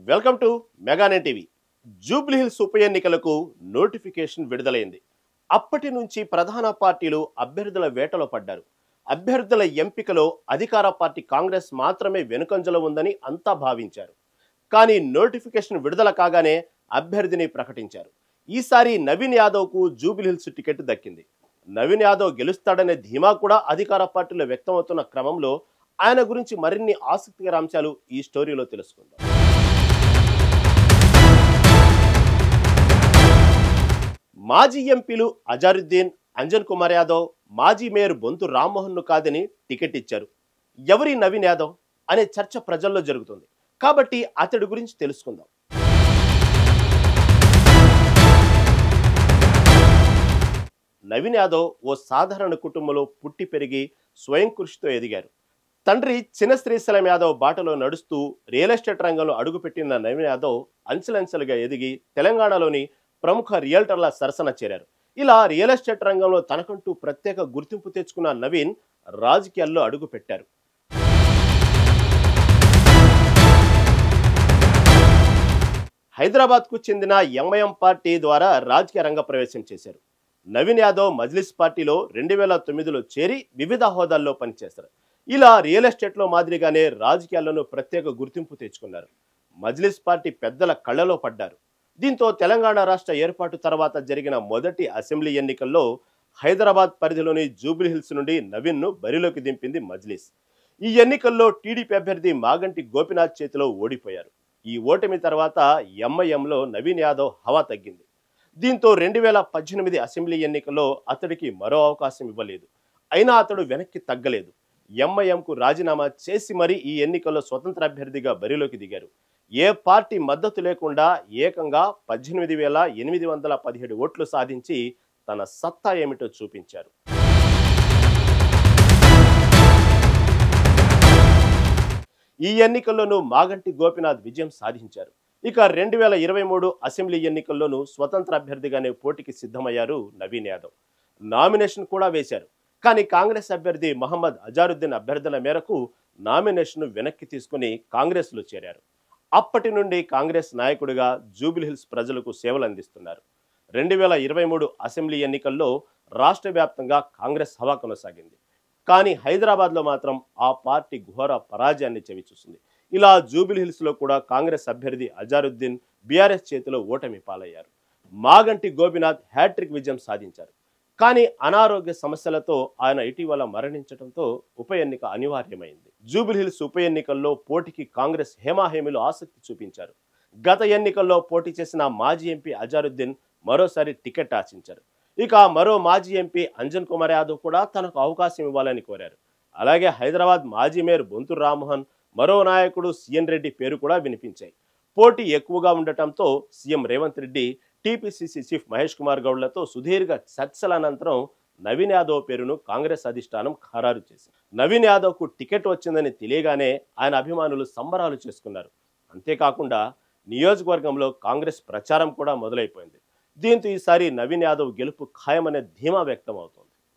Welcome to మెగానే TV. Jubilee Hills ఉప ఎన్నికలకు నోటిఫికేషన్ విడుదలైంది. అప్పటి నుంచి ప్రధాన పార్టీలు అభ్యర్థుల వేటలో పడ్డారు. అభ్యర్థుల ఎంపికలో అధికార పార్టీ కాంగ్రెస్ మాత్రమే వెనుకంజలో ఉందని అంతా భావించారు. కానీ నోటిఫికేషన్ విడుదల కాగానే అభ్యర్థిని ప్రకటించారు. ఈసారి నవీన్ యాదవ్కు జూబ్లీ హిల్స్ టికెట్ దక్కింది. నవీన్ యాదవ్ గెలుస్తాడనే ధీమా కూడా అధికార పార్టీలో వ్యక్తమవుతున్న క్రమంలో ఆయన గురించి మరిన్ని ఆసక్తికర అంశాలు ఈ స్టోరీలో తెలుసుకుందాం. మాజీ ఎంపీలు అజారుద్దీన్, అంజన్ కుమార్ యాదవ్ మాజీ మేయర్ బొంతు రామ్మోహన్ను కాదని టికెట్ ఇచ్చారు. ఎవరి నవీన్ యాదవ్ అనే చర్చ ప్రజల్లో జరుగుతుంది. కాబట్టి అతడి గురించి తెలుసుకుందాం. నవీన్ యాదవ్ ఓ సాధారణ కుటుంబంలో పుట్టి పెరిగి స్వయం కృషితో ఎదిగారు. తండ్రి చిన్న శ్రీశైలం యాదవ్ బాటలో నడుస్తూ రియల్ ఎస్టేట్ రంగంలో అడుగుపెట్టిన నవీన్ యాదవ్ అంచెలంచెలుగా ఎదిగి తెలంగాణలోని ప్రముఖ రియల్టర్ల సరసన చేరారు. ఇలా రియల్ ఎస్టేట్ రంగంలో తనకంటూ ప్రత్యేక గుర్తింపు తెచ్చుకున్న నవీన్ రాజకీయాల్లో అడుగు పెట్టారు. హైదరాబాద్కు చెందిన ఎంఐఎం పార్టీ ద్వారా రాజకీయ రంగ ప్రవేశం చేశారు. నవీన్ యాదవ్ మజ్లిస్ పార్టీలో 2009లో చేరి వివిధ హోదాల్లో పనిచేశారు. ఇలా రియల్ ఎస్టేట్లో మాదిరిగానే రాజకీయాల్లోనూ ప్రత్యేక గుర్తింపు తెచ్చుకున్నారు. మజ్లిస్ పార్టీ పెద్దల కళ్ళలో పడ్డారు. దీంతో తెలంగాణ రాష్ట్ర ఏర్పాటు తర్వాత జరిగిన మొదటి అసెంబ్లీ ఎన్నికల్లో హైదరాబాద్ పరిధిలోని జూబ్లీ హిల్స్ నుండి నవీన్ను బరిలోకి దింపింది మజ్లిస్. ఈ ఎన్నికల్లో టీడీపీ అభ్యర్థి మాగంటి గోపినాథ్ చేతిలో ఓడిపోయారు. ఈ ఓటమి తర్వాత ఎంఐఎంలో నవీన్ యాదవ్ హవా తగ్గింది. దీంతో 2018 అసెంబ్లీ ఎన్నికల్లో అతడికి మరో అవకాశం ఇవ్వలేదు. అయినా అతడు వెనక్కి తగ్గలేదు. ఎంఐఎంకు రాజీనామా చేసి మరీ ఈ ఎన్నికల్లో స్వతంత్ర అభ్యర్థిగా బరిలోకి దిగారు. ఏ పార్టీ మద్దతు లేకుండా ఏకంగా 18,817 ఓట్లు సాధించి తన సత్తా ఏమిటో చూపించారు. ఈ ఎన్నికల్లోనూ మాగంటి గోపినాథ్ విజయం సాధించారు. ఇక 2023 అసెంబ్లీ ఎన్నికల్లోనూ స్వతంత్ర అభ్యర్థిగానే పోటీకి సిద్ధమయ్యారు నవీన్ యాదవ్. నామినేషన్ కూడా వేశారు. కానీ కాంగ్రెస్ అభ్యర్థి మహమ్మద్ అజారుద్దీన్ అభ్యర్థన మేరకు నామినేషన్ వెనక్కి తీసుకుని కాంగ్రెస్లో చేరారు. అప్పటి నుండి కాంగ్రెస్ నాయకుడిగా జూబ్లీ హిల్స్ ప్రజలకు సేవలు అందిస్తున్నారు. 2023 అసెంబ్లీ ఎన్నికల్లో రాష్ట్ర వ్యాప్తంగా కాంగ్రెస్ హవా కొనసాగింది. కానీ హైదరాబాద్లో మాత్రం ఆ పార్టీ ఘోర పరాజయాన్ని చవిచూసింది. ఇలా జూబ్లీ హిల్స్లో కూడా కాంగ్రెస్ అభ్యర్థి అజారుద్దీన్ బీఆర్ఎస్ చేతిలో ఓటమి పాలయ్యారు. మాగంటి గోపినాథ్ హ్యాట్రిక్ విజయం సాధించారు. కానీ అనారోగ్య సమస్యలతో ఆయన ఇటీవల మరణించడంతో ఉప ఎన్నిక అనివార్యమైంది. జూబ్లీ హిల్స్ ఉప ఎన్నికల్లో పోటీకి కాంగ్రెస్ హేమాహేమిలు ఆసక్తి చూపించారు. గత ఎన్నికల్లో పోటీ చేసిన మాజీ ఎంపీ అజారుద్దీన్ మరోసారి టికెట్ ఆశించారు. ఇక మరో మాజీ ఎంపీ అంజన్ కుమార్ యాదవ్ కూడా తనకు అవకాశం ఇవ్వాలని కోరారు. అలాగే హైదరాబాద్ మాజీ మేయర్ బొంతు రామ్మోహన్, మరో నాయకుడు సిఎన్ రెడ్డి పేరు కూడా వినిపించాయి. పోటీ ఎక్కువగా ఉండటంతో CM Revanth Reddy TPCC chief Mahesh Kumar గౌడ్లతో సుదీర్ఘ చర్చల అనంతరం నవీన్ యాదవ్ పేరును కాంగ్రెస్ అధిష్టానం ఖరారు చేసింది. నవీన్ యాదవ్కు టికెట్ వచ్చిందని తెలియగానే ఆయన అభిమానులు సంబరాలు చేసుకున్నారు. అంతేకాకుండా నియోజకవర్గంలో కాంగ్రెస్ ప్రచారం కూడా మొదలైపోయింది. దీంతో ఈసారి నవీన్ యాదవ్ గెలుపు ఖాయమనే ధీమా వ్యక్తమవుతోంది.